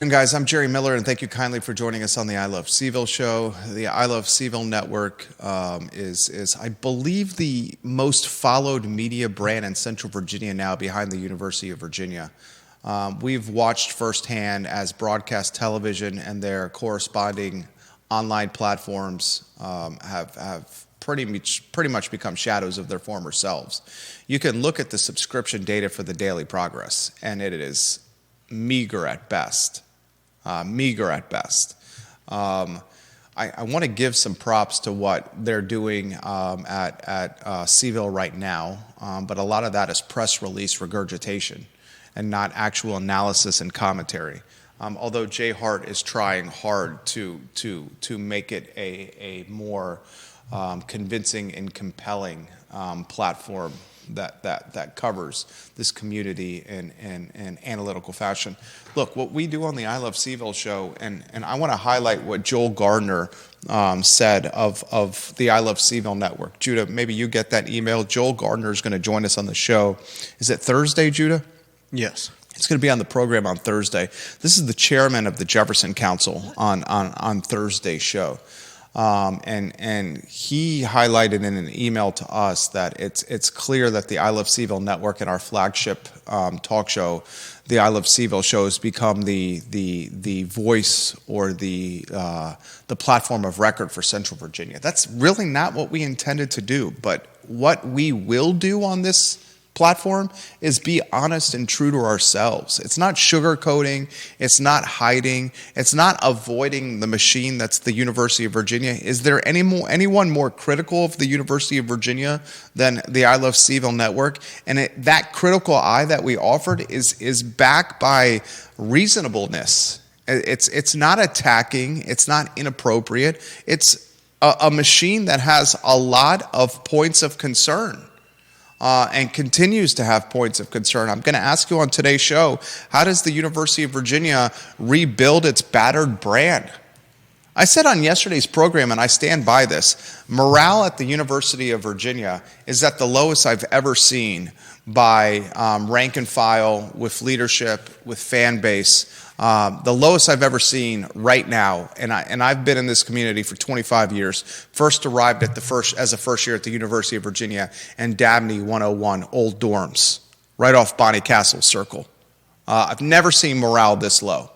And guys, I'm Jerry Miller, and thank you kindly for joining us on the I Love CVille Show. The I Love CVille Network is, I believe, the most followed media brand in Central Virginia now, behind the University of Virginia. We've watched firsthand as broadcast television and their corresponding online platforms have pretty much become shadows of their former selves. You can look at the subscription data for the Daily Progress, and it is meager at best. I want to give some props to what they're doing at CVille right now, but a lot of that is press release regurgitation and not actual analysis and commentary. Although Jay Hart is trying hard to make it a more convincing and compelling platform that covers this community in analytical fashion. Look, what we do on the I Love CVille Show, and I want to highlight what Joel Gardner said of the I Love CVille Network. Judah, maybe you get that email. Joel Gardner is going to join us on the show. Is it Thursday, Judah? Yes. It's going to be on the program on Thursday. This is the chairman of the Jefferson Council on Thursday's show. And he highlighted in an email to us that it's clear that the I Love CVille Network and our flagship talk show, the I Love CVille Show, has become the voice or the platform of record for Central Virginia. That's really not what we intended to do, but what we will do on this platform is be honest and true to ourselves. It's not sugarcoating. It's not hiding. It's not avoiding the machine that's the University of Virginia. Is there anyone more critical of the University of Virginia than the I Love CVille Network? And that critical eye that we offered is backed by reasonableness. It's not attacking. It's not inappropriate. It's a machine that has a lot of points of concern. And continues to have points of concern. I'm going to ask you on today's show, how does the University of Virginia rebuild its battered brand? I said on yesterday's program, and I stand by this, morale at the University of Virginia is at the lowest I've ever seen by rank and file, with leadership, with fan base. The lowest I've ever seen right now, and I've been in this community for 25 years. First arrived as a first year at the University of Virginia and Dabney 101, old dorms, right off Bonnie Castle Circle. I've never seen morale this low.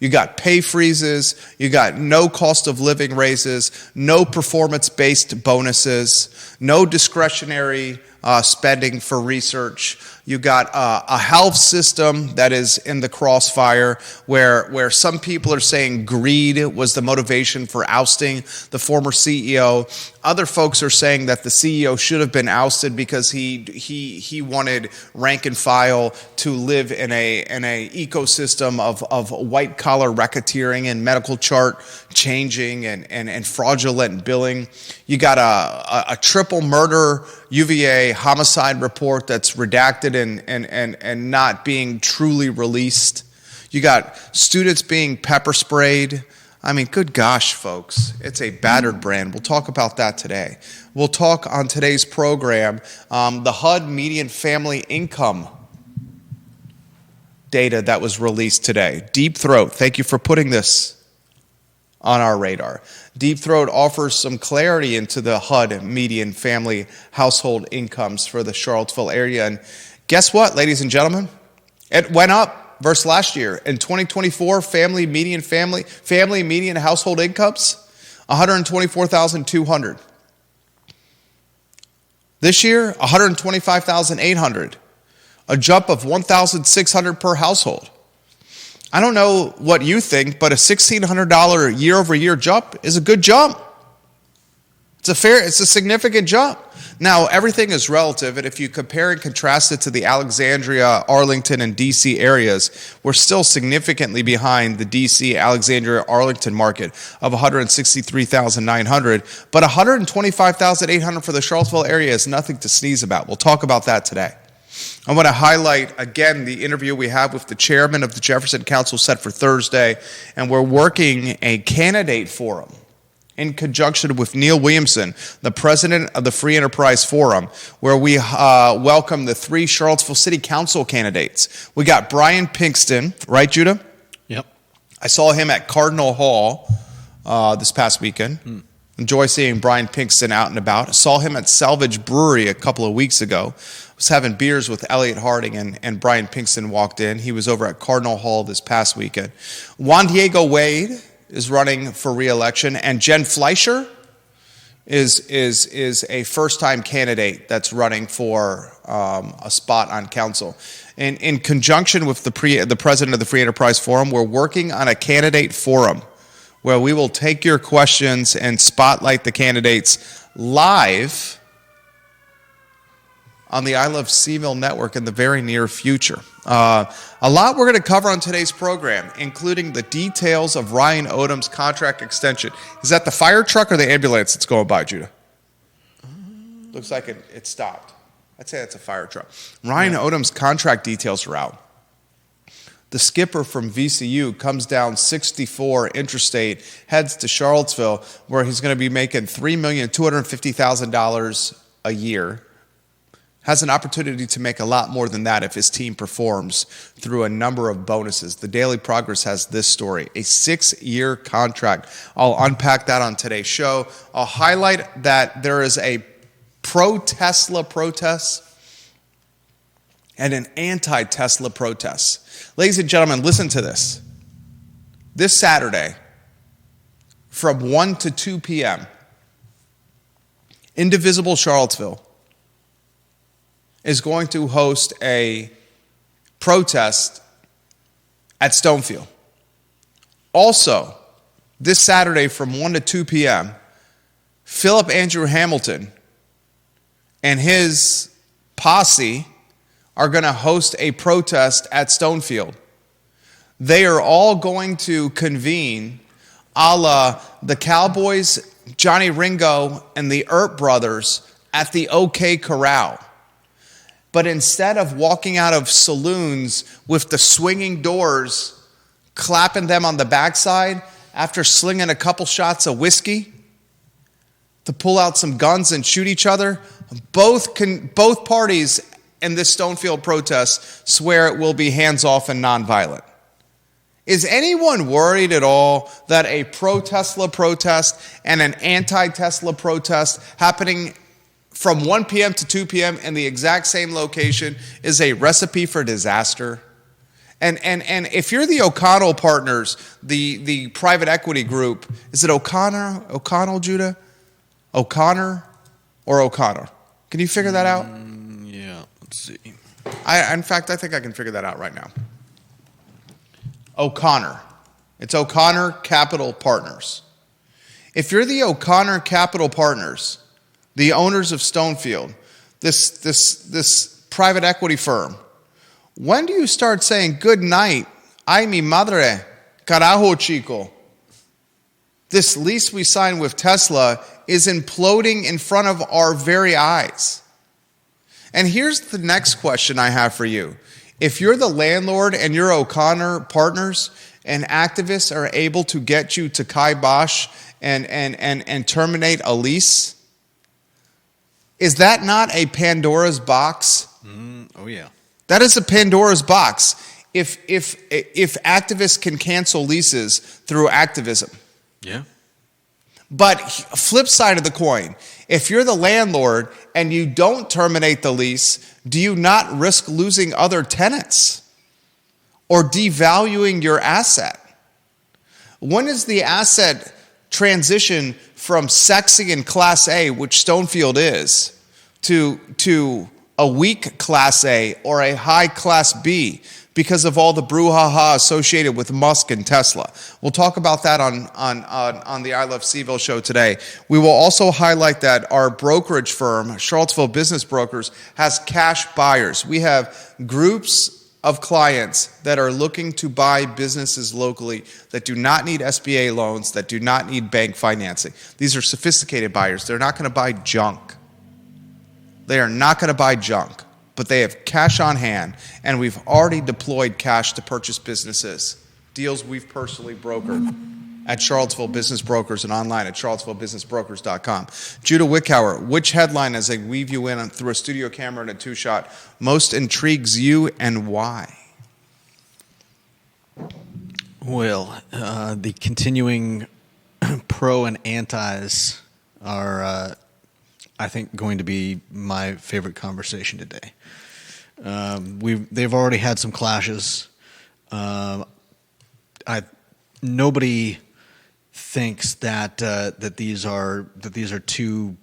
You got pay freezes, you got no cost of living raises, no performance-based bonuses, no discretionary spending for research. You got a health system that is in the crossfire where some people are saying greed was the motivation for ousting the former CEO. Other folks are saying that the CEO should have been ousted because he wanted rank and file to live in a ecosystem of white collar racketeering and medical chart changing and fraudulent billing. You got a triple murder UVA homicide report that's redacted and not being truly released. You got students being pepper sprayed. I mean, good gosh, folks, it's a battered brand. We'll talk about that today. We'll talk on today's program the HUD median family income data that was released today. Deep Throat, thank you for putting this on our radar. Deep Throat offers some clarity into the HUD median family household incomes for the Charlottesville area. And guess what, ladies and gentlemen? It went up versus last year. In 2024, family median household incomes, $124,200. This year, $125,800. A jump of $1,600 per household. I don't know what you think, but a $1,600 year-over-year jump is a good jump. It's a significant jump. Now, everything is relative, and if you compare and contrast it to the Alexandria, Arlington, and D.C. areas, we're still significantly behind the D.C., Alexandria, Arlington market of $163,900, but $125,800 for the Charlottesville area is nothing to sneeze about. We'll talk about that today. I want to highlight, again, the interview we have with the chairman of the Jefferson Council set for Thursday, and we're working a candidate forum in conjunction with Neil Williamson, the president of the Free Enterprise Forum, where we welcome the 3 Charlottesville City Council candidates. We got Brian Pinkston, right, Judah? Yep. I saw him at Cardinal Hall this past weekend. Enjoy seeing Brian Pinkston out and about. I saw him at Salvage Brewery a couple of weeks ago. I was having beers with Elliot Harding, and Brian Pinkston walked in. He was over at Cardinal Hall this past weekend. Juan Diego Wade is running for re-election, and Jen Fleischer is a first-time candidate that's running for a spot on council. And in conjunction with the president of the Free Enterprise Forum, we're working on a candidate forum where we will take your questions and spotlight the candidates live on the I Love CVille Network in the very near future. A lot we're going to cover on today's program, including the details of Ryan Odom's contract extension. Is that the fire truck or the ambulance that's going by, Judah? Looks like it stopped. I'd say that's a fire truck. Ryan Odom's contract details are out. The skipper from VCU comes down 64 interstate, heads to Charlottesville, where he's going to be making $3,250,000 a year. Has an opportunity to make a lot more than that if his team performs through a number of bonuses. The Daily Progress has this story, a 6-year contract. I'll unpack that on today's show. I'll highlight that there is a pro-Tesla protest and an anti-Tesla protest. Ladies and gentlemen, listen to this. This Saturday, from 1 to 2 p.m., Indivisible Charlottesville is going to host a protest at Stonefield. Also, this Saturday from 1 to 2 p.m., Philip Andrew Hamilton and his posse are going to host a protest at Stonefield. They are all going to convene a la the Cowboys, Johnny Ringo, and the Earp Brothers at the OK Corral. But instead of walking out of saloons with the swinging doors, clapping them on the backside after slinging a couple shots of whiskey to pull out some guns and shoot each other, both parties in this Stonefield protest swear it will be hands-off and nonviolent. Is anyone worried at all that a pro-Tesla protest and an anti-Tesla protest happening from 1 p.m. to 2 p.m. in the exact same location is a recipe for disaster? And if you're the O'Connell partners, the private equity group, is it O'Connell, Judah? O'Connor or O'Connor? Can you figure that out? Yeah, let's see. In fact, I think I can figure that out right now. O'Connor. It's O'Connor Capital Partners. If you're the O'Connor Capital Partners, the owners of Stonefield, this private equity firm, when do you start saying, good night, ay mi madre, carajo chico? This lease we signed with Tesla is imploding in front of our very eyes. And here's the next question I have for you. If you're the landlord and you're O'Connor partners and activists are able to get you to kibosh and terminate a lease, is that not a Pandora's box? Oh, yeah. That is a Pandora's box. If activists can cancel leases through activism. Yeah. But flip side of the coin, if you're the landlord and you don't terminate the lease, do you not risk losing other tenants or devaluing your asset? When is the asset transition from sexy and Class A, which Stonefield is, to a weak Class A or a high Class B because of all the brouhaha associated with Musk and Tesla? We'll talk about that on the I Love CVille show today. We will also highlight that our brokerage firm, Charlottesville Business Brokers, has cash buyers. We have groups of clients that are looking to buy businesses locally that do not need SBA loans, that do not need bank financing. These are sophisticated buyers. They're not going to buy junk. They are not going to buy junk, but they have cash on hand, and we've already deployed cash to purchase businesses, deals we've personally brokered at Charlottesville Business Brokers and online at charlottesvillebusinessbrokers.com. Judah Wickhauer, which headline, as I weave you in through a studio camera and a two-shot, most intrigues you and why? Well, the continuing pro and antis are, I think, going to be my favorite conversation today. They've already had some clashes. Nobody thinks that these are two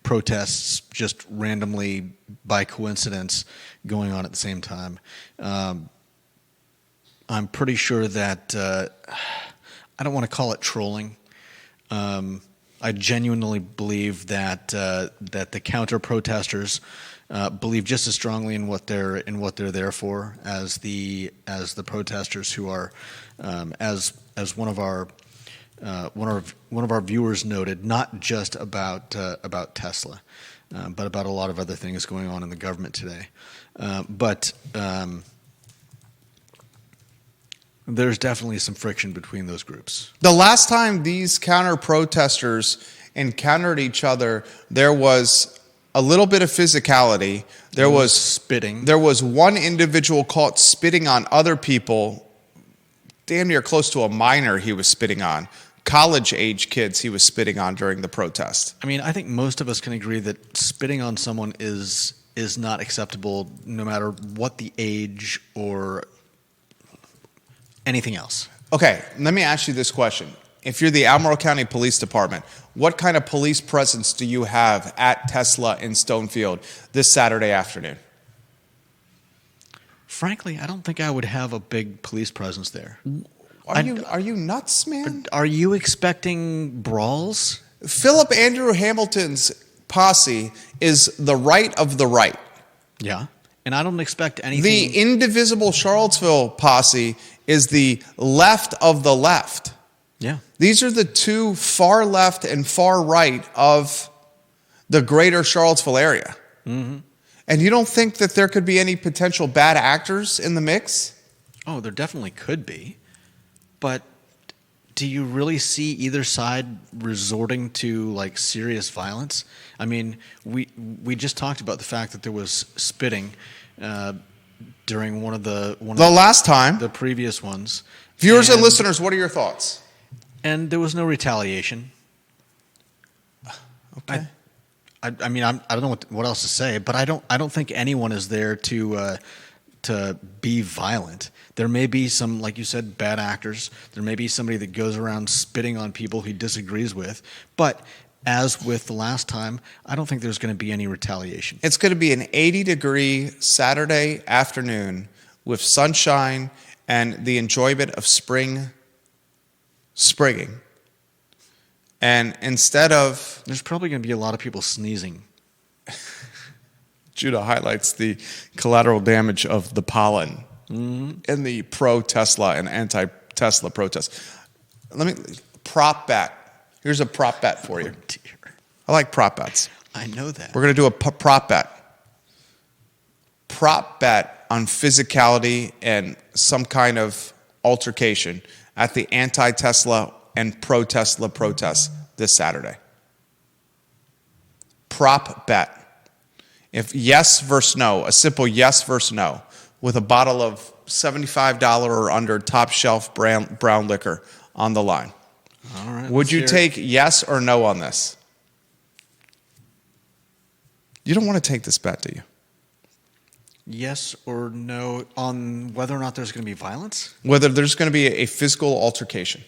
protests just randomly by coincidence going on at the same time. I'm pretty sure that I don't want to call it trolling. I genuinely believe that the counter protesters believe just as strongly in what they're there for as the protesters who are, as one of our viewers noted, not just about Tesla, but about a lot of other things going on in the government today. But there's definitely some friction between those groups. The last time these counter protesters encountered each other, there was a little bit of physicality. There was spitting. There was one individual caught spitting on other people, damn near close to a minor he was spitting on. College-age kids he was spitting on during the protest. I mean, I think most of us can agree that spitting on someone is not acceptable no matter what the age or anything else. Okay, let me ask you this question. If you're the Albemarle County Police Department, what kind of police presence do you have at Tesla in Stonefield this Saturday afternoon? Frankly, I don't think I would have a big police presence there. Are you nuts, man? Are you expecting brawls? Philip Andrew Hamilton's posse is the right of the right. Yeah. And I don't expect anything. The indivisible Charlottesville posse is the left of the left. Yeah. These are the two far left and far right of the greater Charlottesville area. Mm-hmm. And you don't think that there could be any potential bad actors in the mix? Oh, there definitely could be. But do you really see either side resorting to like serious violence? I mean, we just talked about the fact that there was spitting during one of the last time, the previous ones. Viewers and listeners, what are your thoughts? And there was no retaliation. Okay. I mean, I don't know what else to say, but I don't think anyone is there to be violent. There may be some, like you said, bad actors. There may be somebody that goes around spitting on people he disagrees with. But as with the last time, I don't think there's going to be any retaliation. It's going to be an 80-degree Saturday afternoon with sunshine and the enjoyment of springing. And instead of... There's probably going to be a lot of people sneezing. Judah highlights the collateral damage of the pollen in the pro-Tesla and anti-Tesla protests. Prop bet. Here's a prop bet for you. Oh, dear. I like prop bets. I know that. We're going to do a prop bet. Prop bet on physicality and some kind of altercation at the anti-Tesla and pro-Tesla protests this Saturday. Prop bet. If yes versus no, a simple yes versus no, with a bottle of $75 or under top shelf brown liquor on the line. All right. Would you take yes or no on this? You don't want to take this bet, do you? Yes or no on whether or not there's going to be violence? Whether there's going to be a physical altercation.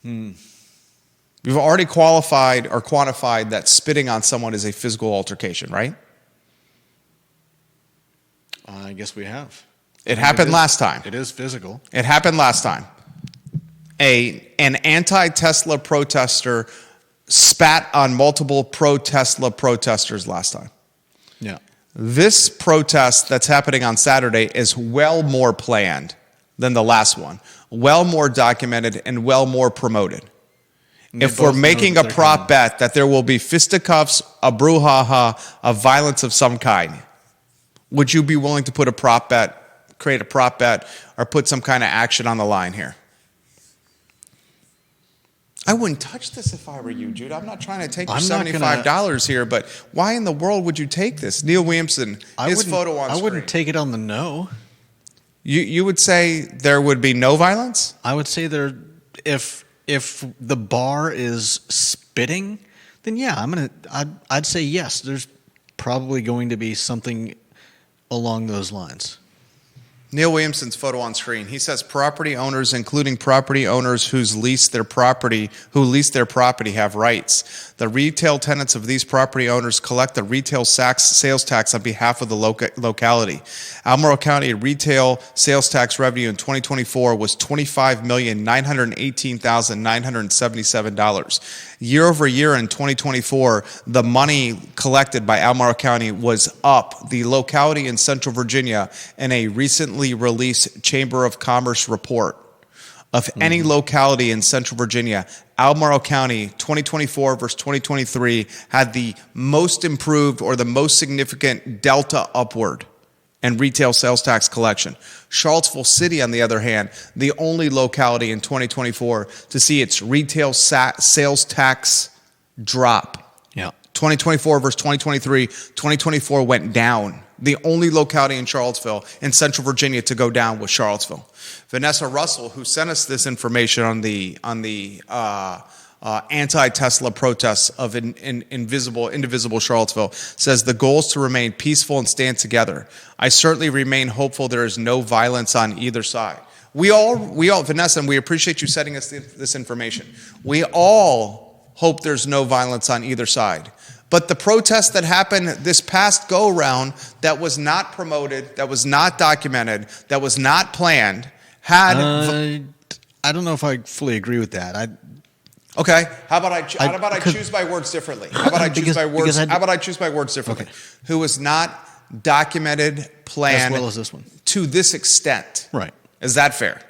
We've already qualified or quantified that spitting on someone is a physical altercation, right? I guess we have. It happened last time. It is physical. It happened last time. An anti-Tesla protester spat on multiple pro-Tesla protesters last time. Yeah. This protest that's happening on Saturday is well more planned than the last one, well more documented, and well more promoted. If we're making a prop bet that there will be fisticuffs, a brouhaha, a violence of some kind, would you be willing to put a prop bet, create a prop bet, or put some kind of action on the line here? I wouldn't touch this if I were you, Jude. I'm not trying to take your $75 here, but why in the world would you take this? Neil Williamson, his photo on screen. I wouldn't take it on the no. You would say there would be no violence? I would say if the bar is spitting, then yeah, I'd say yes. There's probably going to be something along those lines. Neil Williamson's photo on screen. He says property owners, including property owners who lease their property, have rights. The retail tenants of these property owners collect the retail sales tax on behalf of the locality. Albemarle County retail sales tax revenue in 2024 was $25,918,977. Year over year in 2024, the money collected by Albemarle County was up. The locality in Central Virginia, in a recently released Chamber of Commerce report, of any locality in Central Virginia, Albemarle County 2024 versus 2023 had the most improved or the most significant delta upward in retail sales tax collection. Charlottesville City, on the other hand, the only locality in 2024 to see its retail sales tax drop. Yeah. 2024 versus 2023, 2024 went down. The only locality in Charlottesville, in Central Virginia, to go down was Charlottesville. Vanessa Russell, who sent us this information on the anti-Tesla protests of indivisible Charlottesville, says the goal is to remain peaceful and stand together. I certainly remain hopeful there is no violence on either side. We all, Vanessa, and we appreciate you sending us this information. We all hope there's no violence on either side. But the protest that happened this past go-round that was not promoted, that was not documented, that was not planned, had... I don't know if I fully agree with that. Okay. How about I choose my words differently? How about I choose my words? How about I choose my words differently? Okay. Who was not documented, planned, as well as this one, to this extent? Right. Is that fair?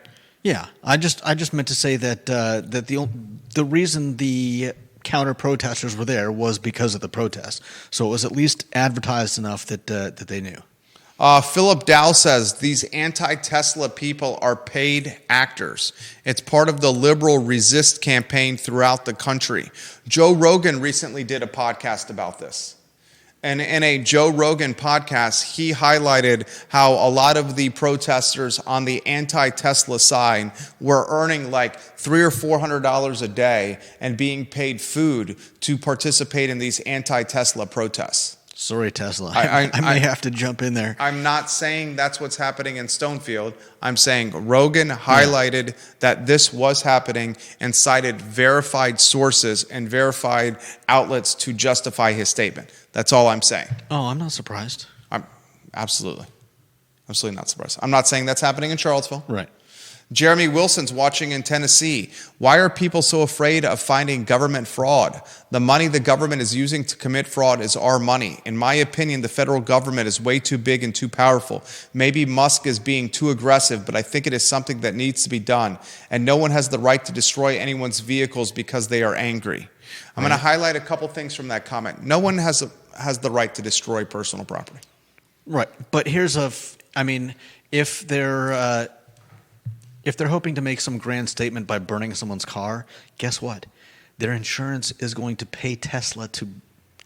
Yeah. I just meant to say that the reason the counter protesters were there was because of the protest. So it was at least advertised enough that they knew. Philip Dow says these anti-Tesla people are paid actors. It's part of the liberal resist campaign throughout the country. Joe Rogan recently did a podcast about this. And in a Joe Rogan podcast, he highlighted how a lot of the protesters on the anti-Tesla side were earning like $300 or $400 a day and being paid food to participate in these anti-Tesla protests. Sorry, Tesla. I may have to jump in there. I'm not saying that's what's happening in Stonefield. I'm saying Rogan highlighted that this was happening and cited verified sources and verified outlets to justify his statement. That's all I'm saying. Oh, I'm not surprised. I'm absolutely not surprised. I'm not saying that's happening in Charlottesville. Right. Jeremy Wilson's watching in Tennessee. Why are people so afraid of finding government fraud? The money the government is using to commit fraud is our money. In my opinion, the federal government is way too big and too powerful. Maybe Musk is being too aggressive, but I think it is something that needs to be done. And no one has the right to destroy anyone's vehicles because they are angry. I'm going to highlight a couple things from that comment. No one has the right to destroy personal property. Right. But if they're hoping to make some grand statement by burning someone's car, guess what? Their insurance is going to pay Tesla to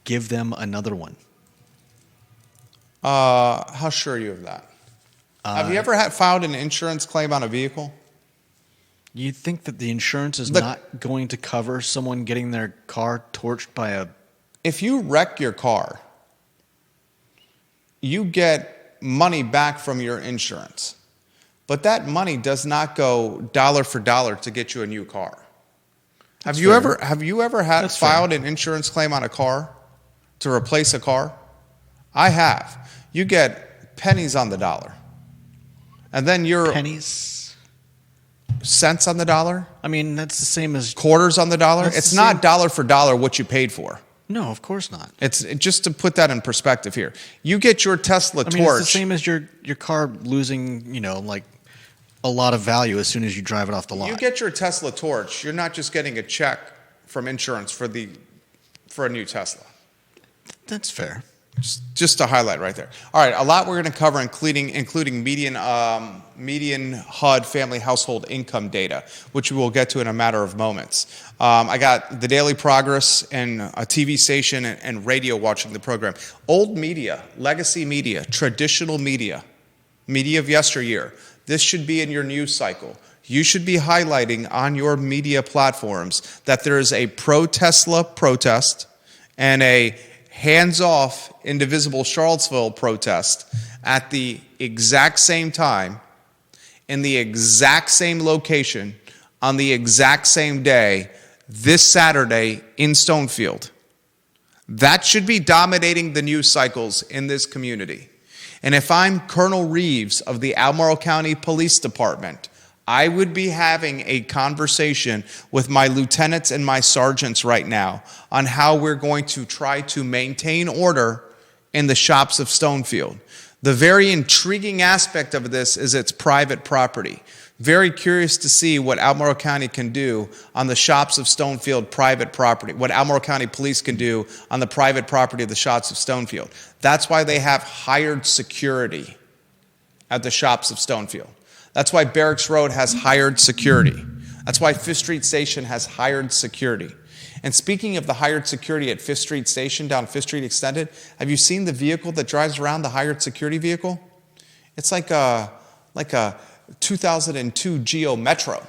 give them another one. How sure are you of that? Have you ever filed an insurance claim on a vehicle? You think that the insurance is not going to cover someone getting their car torched by a... If you wreck your car, you get money back from your insurance. But that money does not go dollar for dollar to get you a new car. Have you ever filed an insurance claim on a car to replace a car? I have. You get pennies on the dollar. And then pennies? Cents on the dollar? I mean, that's the same as... Quarters on the dollar? It's not dollar for dollar what you paid for. No, of course not. It's just to put that in perspective here. You get your Tesla torch. It's the same as your car losing, like a lot of value as soon as you drive it off the lot. You get your Tesla torch. You're not just getting a check from insurance for a new Tesla. That's fair. Just to highlight right there. All right, a lot we're going to cover, including median HUD family household income data, which we will get to in a matter of moments. I got the Daily Progress and a TV station and radio watching the program. Old media, legacy media, traditional media of yesteryear, this should be in your news cycle. You should be highlighting on your media platforms that there is a pro-Tesla protest and a hands-off indivisible Charlottesville protest at the exact same time, in the exact same location, on the exact same day, this Saturday in Stonefield. That should be dominating the news cycles in this community. And if I'm Colonel Reeves of the Albemarle County Police Department, I would be having a conversation with my lieutenants and my sergeants right now on how we're going to try to maintain order in the shops of Stonefield. The very intriguing aspect of this is it's private property. Very curious to see what Albemarle County can do on the shops of Stonefield private property, what Albemarle County Police can do on the private property of the shops of Stonefield. That's why they have hired security at the shops of Stonefield. That's why Barracks Road has hired security. That's why Fifth Street Station has hired security. And speaking of the hired security at Fifth Street Station, down Fifth Street Extended, have you seen the vehicle that drives around, the hired security vehicle? It's like a 2002 Geo Metro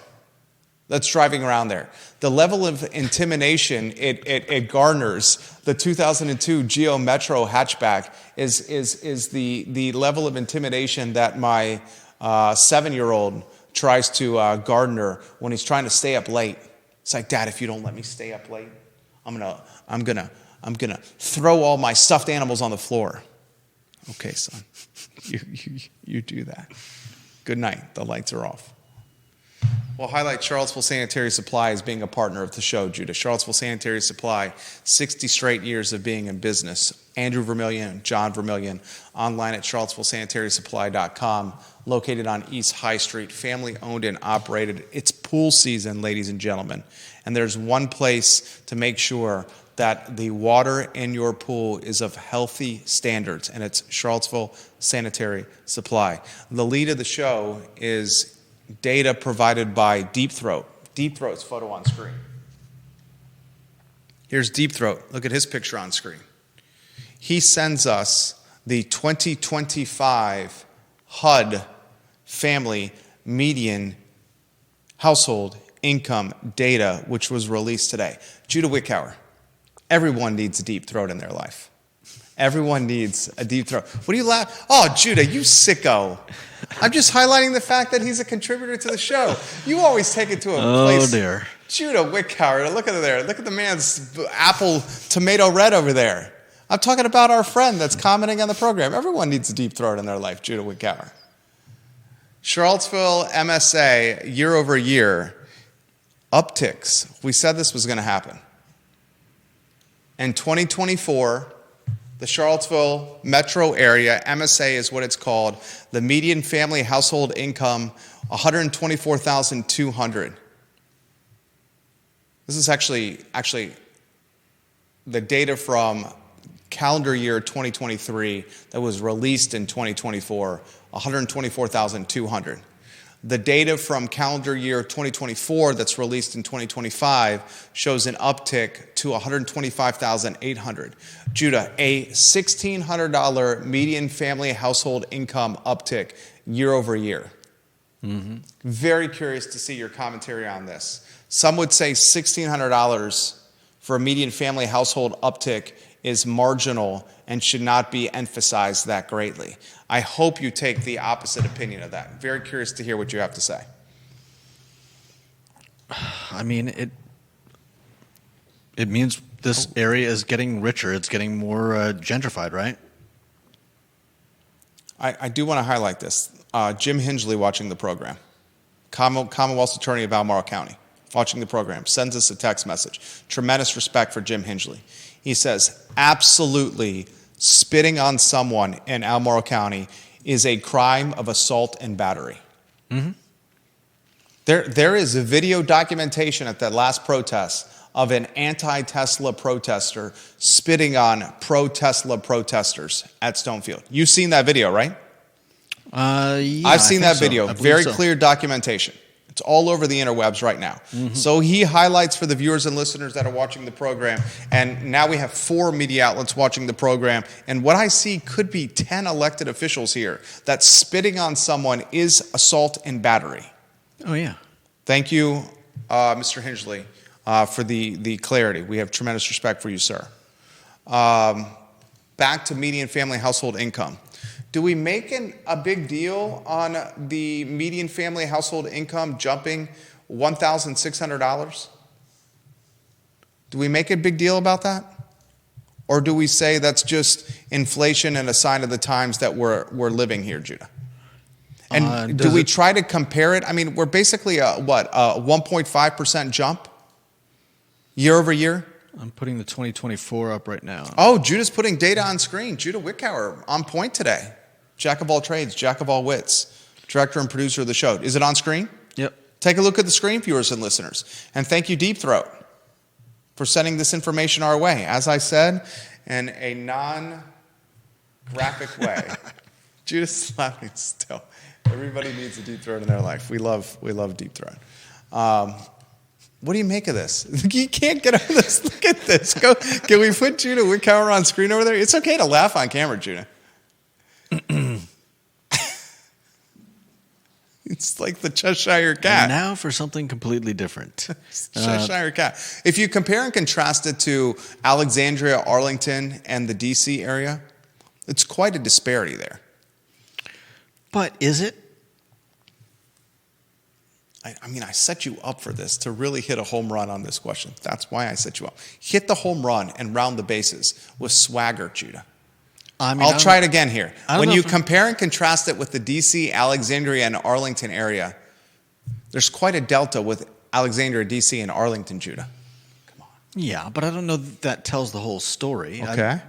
that's driving around there. The level of intimidation it garners, the 2002 Geo Metro hatchback, is the level of intimidation that my 7-year-old tries to Gardner when he's trying to stay up late. It's like, Dad, if you don't let me stay up late, I'm gonna throw all my stuffed animals on the floor. Okay, son, you do that. Good night. The lights are off. We'll highlight Charlottesville Sanitary Supply as being a partner of the show, Judah. Charlottesville Sanitary Supply, 60 straight years of being in business. Andrew Vermillion and John Vermillion, online at charlottesvillesanitarisupply.com, located on East High Street, family owned and operated. It's pool season, ladies and gentlemen, and there's one place to make sure that the water in your pool is of healthy standards, and it's Charlottesville Sanitary Supply. The lead of the show is data provided by Deep Throat. Deep Throat's photo on screen. Here's Deep Throat. Look at his picture on screen. He sends us the 2025 HUD family median household income data, which was released today. Judah Wickhauer. Everyone needs a deep throat in their life. Everyone needs a deep throat. What do you laugh? Oh, Judah, you sicko. I'm just highlighting the fact that he's a contributor to the show. You always take it to a place. Oh, dear. Judah Wickhauer, look at there. Look at the man's apple tomato red over there. I'm talking about our friend that's commenting on the program. Everyone needs a deep throat in their life, Judah Wickhauer. Charlottesville MSA, year over year, upticks. We said this was going to happen. In 2024, the Charlottesville metro area, MSA is what it's called, the median family household income, $124,200. This is actually the data from calendar year 2023 that was released in 2024, $124,200. The data from calendar year 2024 that's released in 2025 shows an uptick to $125,800. Judah, a $1,600 median family household income uptick year over year. Mm-hmm. Very curious to see your commentary on this. Some would say $1,600 for a median family household uptick is marginal and should not be emphasized that greatly. I hope you take the opposite opinion of that. Very curious to hear what you have to say. I mean, it means this area is getting richer. It's getting more gentrified, right? I do want to highlight this. Jim Hingley watching the program, Commonwealth's Attorney of Albemarle County, watching the program, sends us a text message. Tremendous respect for Jim Hingley. He says, absolutely, spitting on someone in Albemarle County is a crime of assault and battery. Mm-hmm. There is a video documentation at that last protest of an anti-Tesla protester spitting on pro-Tesla protesters at Stonefield. You've seen that video, right? Yeah, I've seen that video. Very clear documentation. It's all over the interwebs right now. So he highlights for the viewers and listeners that are watching the program, and now we have 4 media outlets watching the program, and what I see could be 10 elected officials here that spitting on someone is assault and battery. Oh, yeah. Thank you, Mr. Hingley, for the clarity. We have tremendous respect for you, sir. Back to median family household income. Do we make a big deal on the median family household income jumping $1,600? Do we make a big deal about that? Or do we say that's just inflation and a sign of the times that we're living here, Judah? And do we try to compare it? I mean, we're basically a 1.5% jump year over year? I'm putting the 2024 up right now. Oh, Judah's putting data on screen. Judah Wickower on point today. Jack of all trades, jack of all wits, director and producer of the show. Is it on screen? Yep. Take a look at the screen, viewers and listeners. And thank you, Deep Throat, for sending this information our way. As I said, in a non-graphic way. Judah's laughing still. Everybody needs a Deep Throat in their life. We love Deep Throat. What do you make of this? You can't get over this. Look at this. Can we put Judah Wickower on screen over there? It's okay to laugh on camera, Judah. It's like the Cheshire Cat. And now for something completely different. Cheshire Cat. If you compare and contrast it to Alexandria, Arlington, and the D.C. area, it's quite a disparity there. But is it? I mean, I set you up for this to really hit a home run on this question. That's why I set you up. Hit the home run and round the bases with swagger, Judah. I'll try it again here. When you compare and contrast it with the D.C., Alexandria, and Arlington area, there's quite a delta with Alexandria, D.C., and Arlington, Judah. Come on. Yeah, but I don't know that tells the whole story. Okay.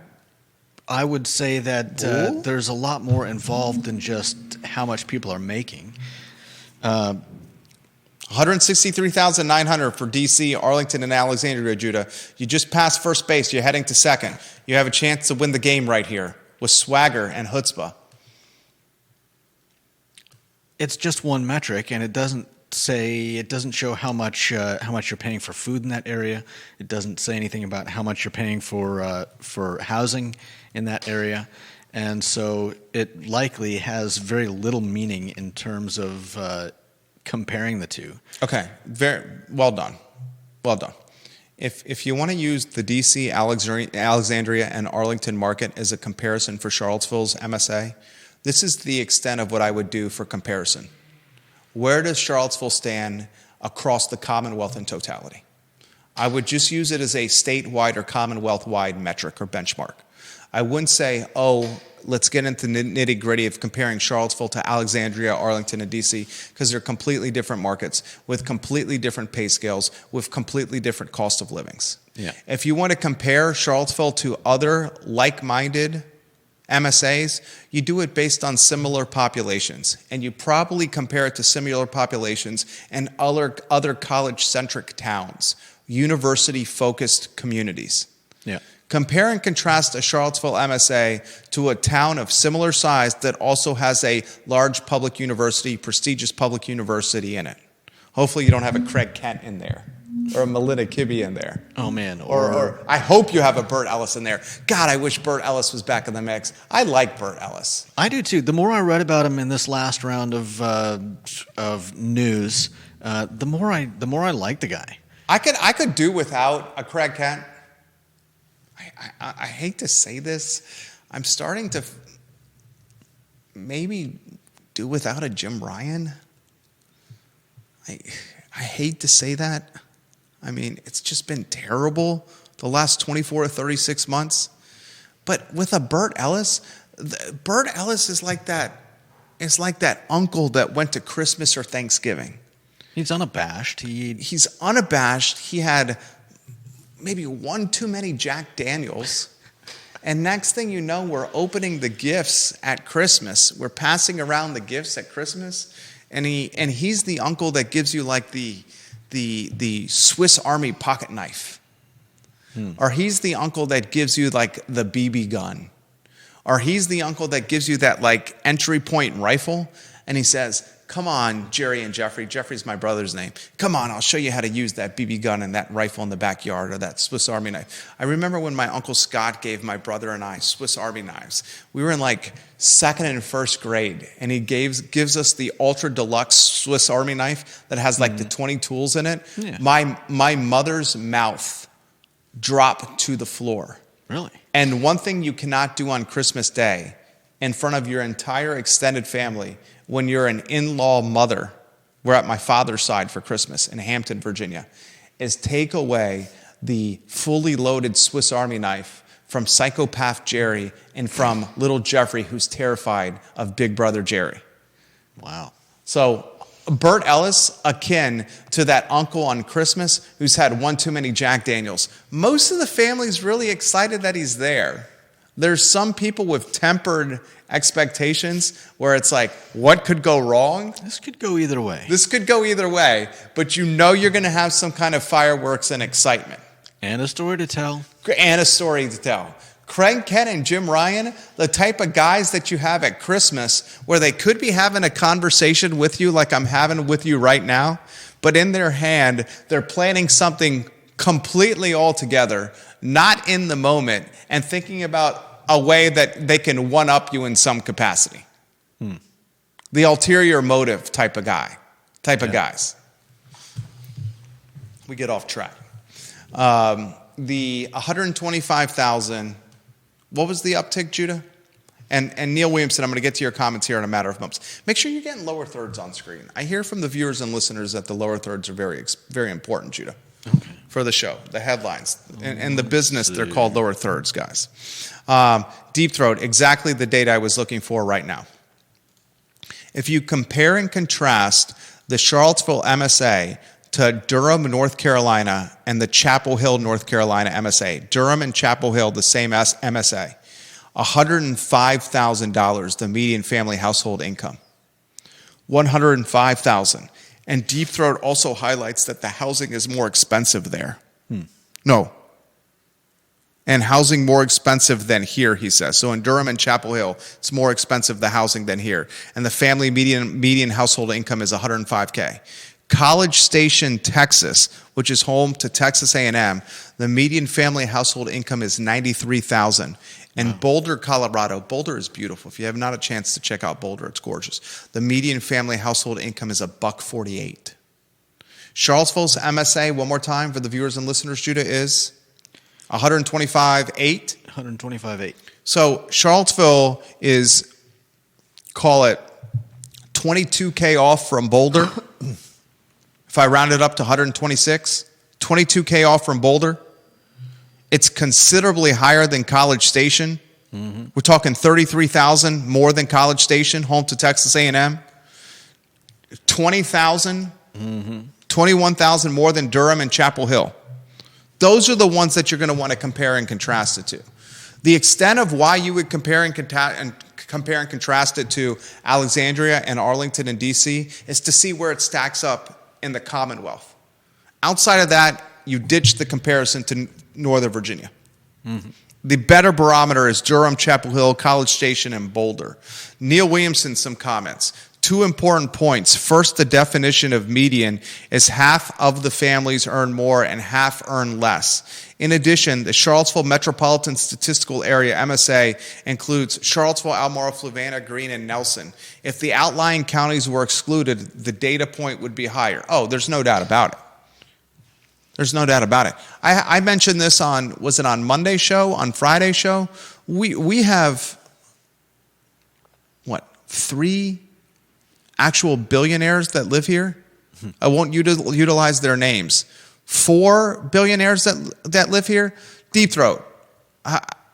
I would say that there's a lot more involved than just how much people are making. 163,900 for D.C., Arlington, and Alexandria, Judah. You just passed first base. You're heading to second. You have a chance to win the game right here with swagger and chutzpah. It's just one metric, and it doesn't show how much you're paying for food in that area. It doesn't say anything about how much you're paying for housing in that area, and so it likely has very little meaning in terms of comparing the two. Okay, very well done. Well done. If you want to use the D.C., Alexandria, and Arlington market as a comparison for Charlottesville's MSA, this is the extent of what I would do for comparison. Where does Charlottesville stand across the Commonwealth in totality? I would just use it as a statewide or Commonwealth-wide metric or benchmark. I wouldn't say, let's get into the nitty-gritty of comparing Charlottesville to Alexandria, Arlington, and D.C., because they're completely different markets with completely different pay scales, with completely different cost of livings. Yeah. If you want to compare Charlottesville to other like-minded MSAs, you do it based on similar populations, and you probably compare it to similar populations in other college-centric towns, university-focused communities. Yeah. Compare and contrast a Charlottesville MSA to a town of similar size that also has a large public university, prestigious public university in it. Hopefully you don't have a Craig Kent in there or a Melinda Kibbe in there. Oh, man. Or I hope you have a Burt Ellis in there. God, I wish Burt Ellis was back in the mix. I like Burt Ellis. I do, too. The more I read about him in this last round of news, the more I like the guy. I could do without a Craig Kent. I hate to say this. I'm starting to maybe do without a Jim Ryan. I hate to say that. I mean, it's just been terrible the last 24 or 36 months. But with a Burt Ellis is like that. It's like that uncle that went to Christmas or Thanksgiving. He's unabashed. He's unabashed. He had maybe one too many Jack Daniels. And next thing you know, we're opening the gifts at Christmas. We're passing around the gifts at Christmas. And he's the uncle that gives you like the Swiss Army pocket knife. Or he's the uncle that gives you like the BB gun. Or he's the uncle that gives you that like entry point rifle. And he says, come on, Jerry and Jeffrey. Jeffrey's my brother's name. Come on, I'll show you how to use that BB gun and that rifle in the backyard or that Swiss Army knife. I remember when my Uncle Scott gave my brother and I Swiss Army knives. We were in like second and first grade, and he gives us the ultra deluxe Swiss Army knife that has like the 20 tools in it. Yeah. My mother's mouth dropped to the floor. Really? And one thing you cannot do on Christmas Day in front of your entire extended family when you're an in-law mother, we're at my father's side for Christmas in Hampton, Virginia, is take away the fully loaded Swiss Army knife from Psychopath Jerry and from little Jeffrey, who's terrified of Big Brother Jerry. Wow. So Bert Ellis, akin to that uncle on Christmas who's had one too many Jack Daniels. Most of the family's really excited that he's there. There's some people with tempered expectations where it's like, what could go wrong? This could go either way. This could go either way, but you know you're going to have some kind of fireworks and excitement. And a story to tell. And a story to tell. Craig Kent and Jim Ryan, the type of guys that you have at Christmas where they could be having a conversation with you like I'm having with you right now, but in their hand, they're planning something completely altogether, not in the moment, and thinking about a way that they can one-up you in some capacity. The ulterior motive type of guy, of guys. We get off track. The 125,000, what was the uptick, Judah? And Neil Williamson, I'm going to get to your comments here in a matter of moments. Make sure you're getting lower thirds on screen. I hear from the viewers and listeners that the lower thirds are very, very important, Judah, for the show, the headlines. In the business, they're called lower thirds, guys. Deep Throat, exactly the data I was looking for right now. If you compare and contrast the Charlottesville MSA to Durham, North Carolina, and the Chapel Hill, North Carolina MSA. Durham and Chapel Hill, the same MSA. $105,000, the median family household income. $105,000. And Deep Throat also highlights that the housing is more expensive there. No. And housing more expensive than here, he says. So in Durham and Chapel Hill, it's more expensive, the housing, than here. And the family median household income is $105K. College Station, Texas, which is home to Texas A&M, the median family household income is $93,000. And Boulder, Colorado, Boulder is beautiful. If you have not a chance to check out Boulder, it's gorgeous. The median family household income is $148. Charlottesville's MSA, one more time for the viewers and listeners, Judah, is 125.8. 125.8. So Charlottesville is, call it, 22K off from Boulder. If I round it up to 126, 22K off from Boulder. It's considerably higher than College Station. We're talking 33,000 more than College Station, home to Texas A&M. 20,000, 21,000 more than Durham and Chapel Hill. Those are the ones that you're going to want to compare and contrast it to. The extent of why you would compare and contrast it to Alexandria and Arlington and D.C. is to see where it stacks up in the Commonwealth. Outside of that, you ditch the comparison to Northern Virginia. The better barometer is Durham, Chapel Hill, College Station, and Boulder. Neil Williamson, some comments. 2 important points. First, the definition of median is half of the families earn more and half earn less. In addition, the Charlottesville Metropolitan Statistical Area, MSA, includes Charlottesville, Albemarle, Fluvanna, Greene, and Nelson. If the outlying counties were excluded, the data point would be higher. Oh, there's no doubt about it. There's no doubt about it. I mentioned this on, was it on Monday's show, on Friday's show? We have, 3 actual billionaires that live here? I won't utilize their names. 4 billionaires that live here? Deep Throat.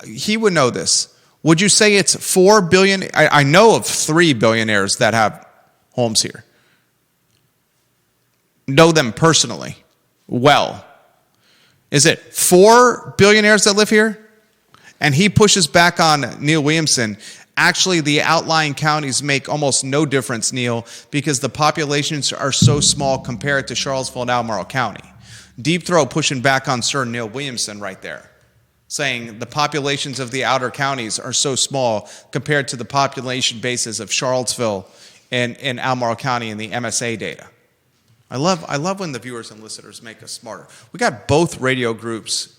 He would know this. Would you say it's 4 billion? I know of 3 billionaires that have homes here. Know them personally. Well, is it 4 billionaires that live here? And he pushes back on Neil Williamson. Actually, the outlying counties make almost no difference, Neil, because the populations are so small compared to Charlottesville and Albemarle County. Deep Throat pushing back on Sir Neil Williamson right there, saying the populations of the outer counties are so small compared to the population bases of Charlottesville in Albemarle County in the MSA data. I love when the viewers and listeners make us smarter. We got both radio groups,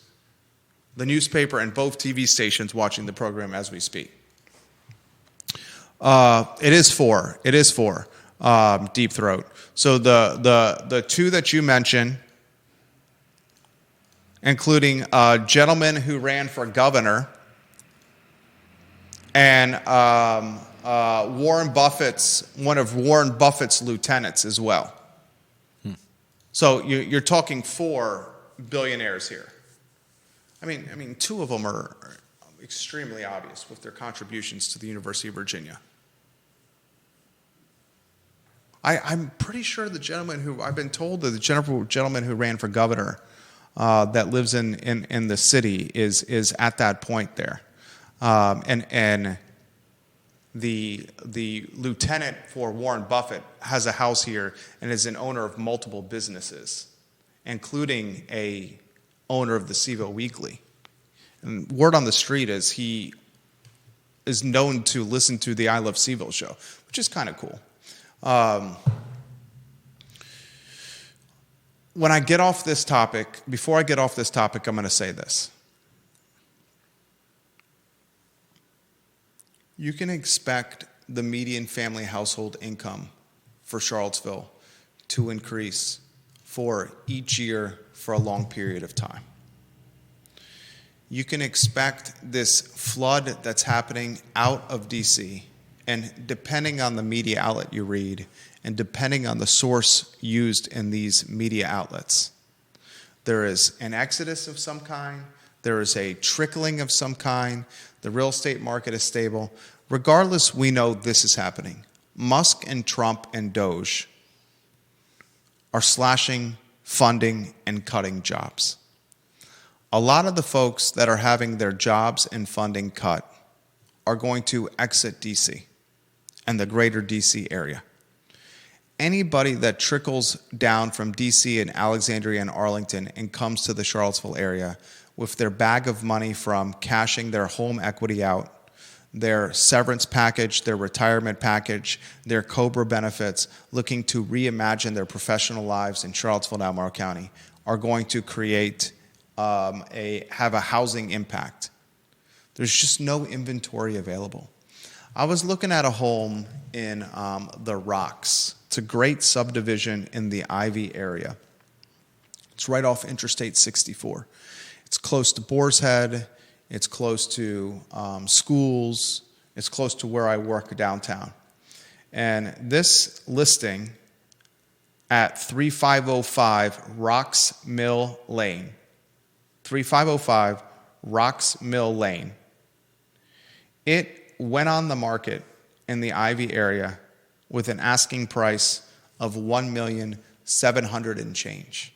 the newspaper and both TV stations watching the program as we speak. It is for Deep Throat. So the two that you mentioned, including a gentleman who ran for governor and one of Warren Buffett's lieutenants as well. So you're talking 4 billionaires here. I mean, 2 of them are extremely obvious with their contributions to the University of Virginia. I'm pretty sure the gentleman who I've been told that the gentleman who ran for governor that lives in the city is at that point there, and the lieutenant for Warren Buffett has a house here and is an owner of multiple businesses, including a owner of the CVille Weekly. And word on the street is he is known to listen to the I Love CVille show, which is kind of cool. When I get off this topic, before I get off this topic, I'm going to say this. You can expect the median family household income for Charlottesville to increase for each year for a long period of time. You can expect this flood that's happening out of D.C., and depending on the media outlet you read, and depending on the source used in these media outlets, there is an exodus of some kind, there is a trickling of some kind, the real estate market is stable. Regardless, we know this is happening. Musk and Trump and Doge are slashing funding and cutting jobs. A lot of the folks that are having their jobs and funding cut are going to exit D.C. and the greater D.C. area. Anybody that trickles down from D.C. and Alexandria and Arlington and comes to the Charlottesville area with their bag of money from cashing their home equity out, their severance package, their retirement package, their COBRA benefits, looking to reimagine their professional lives in Charlottesville and Albemarle County, are going to create have a housing impact. There's just no inventory available. I was looking at a home in the Rocks. It's a great subdivision in the Ivy area. It's right off Interstate 64. It's close to Boar's Head. It's close to schools. It's close to where I work downtown. And this listing at 3505 Rocks Mill Lane, 3505 Rocks Mill Lane, it went on the market in the Ivy area with an asking price of $1,700,000 and change.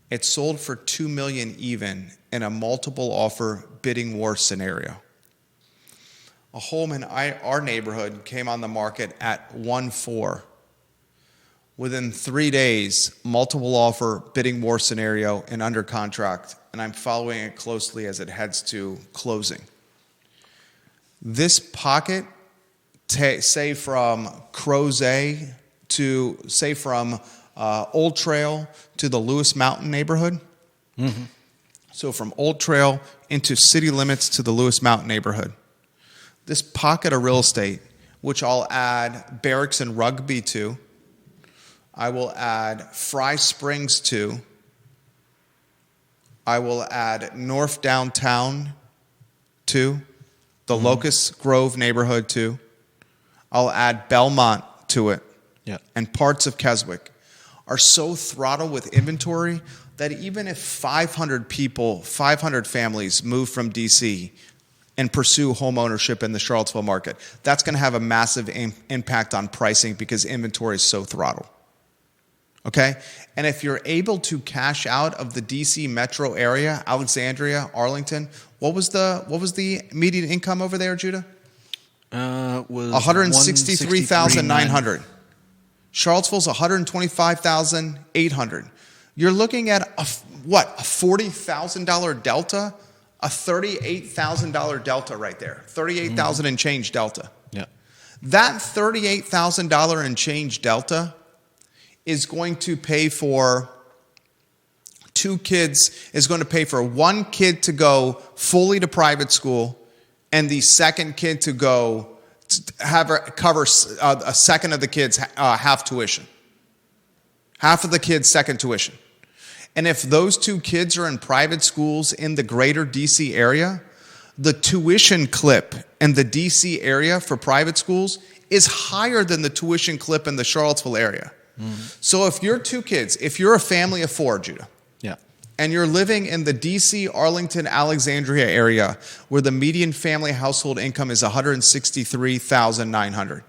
It sold for $2 million even in a multiple offer bidding war scenario. A home in our neighborhood came on the market at 1.4. Within 3 days, multiple offer bidding war scenario and under contract, and I'm following it closely as it heads to closing. This pocket, say from Crozet to, say from Old Trail to the Lewis Mountain neighborhood. Mm-hmm. So from Old Trail into city limits to the Lewis Mountain neighborhood. This pocket of real estate, which I'll add Barracks and Rugby to, I will add Fry Springs to, I will add North Downtown to, the Locust Grove neighborhood to, I'll add Belmont to it, and parts of Keswick are so throttled with inventory that even if 500 people, 500 families move from D.C. and pursue home ownership in the Charlottesville market, that's going to have a massive impact on pricing because inventory is so throttled. Okay? And if you're able to cash out of the D.C. metro area, Alexandria, Arlington, what was the median income over there, Judah? Was $163,900. Charlottesville's $125,800. You're looking at a $40,000 delta, a $38,000 delta right there, $38,000 and change delta. Yeah. That $38,000 and change delta is going to pay for two kids, is going to pay for one kid to go fully to private school and the second kid to go cover a second of the kids half tuition. Half of the kids' second tuition. And if those two kids are in private schools in the greater DC area, the tuition clip in the DC area for private schools is higher than the tuition clip in the Charlottesville area. So if you're two kids, if you're a family of four, Judah, and you're living in the DC, Arlington, Alexandria area where the median family household income is $163,900,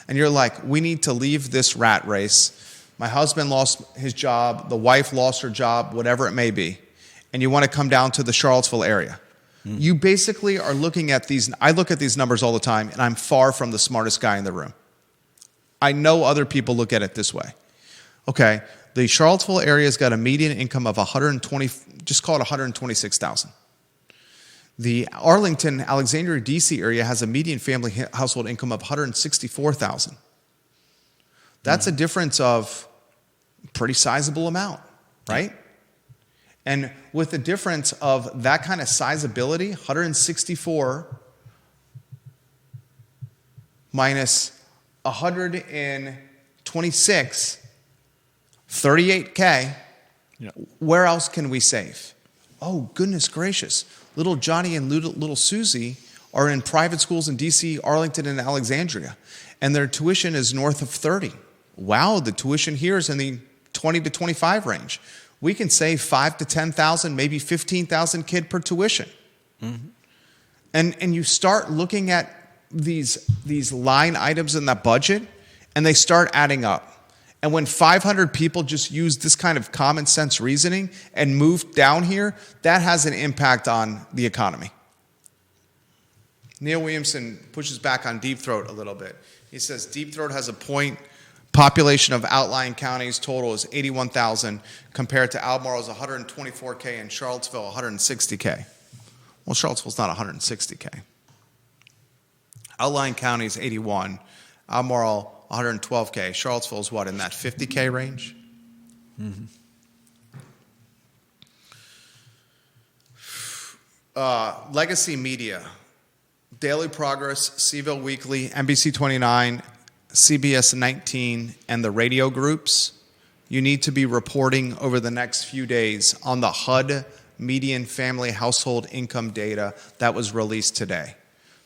and you're like, we need to leave this rat race. My husband lost his job, the wife lost her job, whatever it may be, and you want to come down to the Charlottesville area. You basically are looking at these. I look at these numbers all the time, and I'm far from the smartest guy in the room. I know other people look at it this way. Okay, the Charlottesville area's got a median income of just call it 126,000. The Arlington, Alexandria, DC area has a median family household income of 164,000. That's a difference of a pretty sizable amount, right? And with the difference of that kind of sizability, 164 minus 126, 38K, where else can we save? Oh, goodness gracious. Little Johnny and little Susie are in private schools in DC, Arlington, and Alexandria, and their tuition is north of 30. Wow, the tuition here is in the 20 to 25 range. We can save 5 to 10,000, maybe 15,000 kid per tuition. And you start looking at these line items in that budget, and they start adding up. And when 500 people just use this kind of common sense reasoning and move down here, that has an impact on the economy. Neil Williamson pushes back on Deep Throat a little bit. He says Deep Throat has a point. Population of outlying counties total is 81,000 compared to Albemarle's 124K and Charlottesville 160K. Well, Charlottesville's not 160K. Outlying counties 81, Albemarle 112K. Charlottesville's what, in that 50K range? Legacy media, Daily Progress, CVille Weekly, NBC 29, CBS 19, and the radio groups, you need to be reporting over the next few days on the HUD median family household income data that was released today.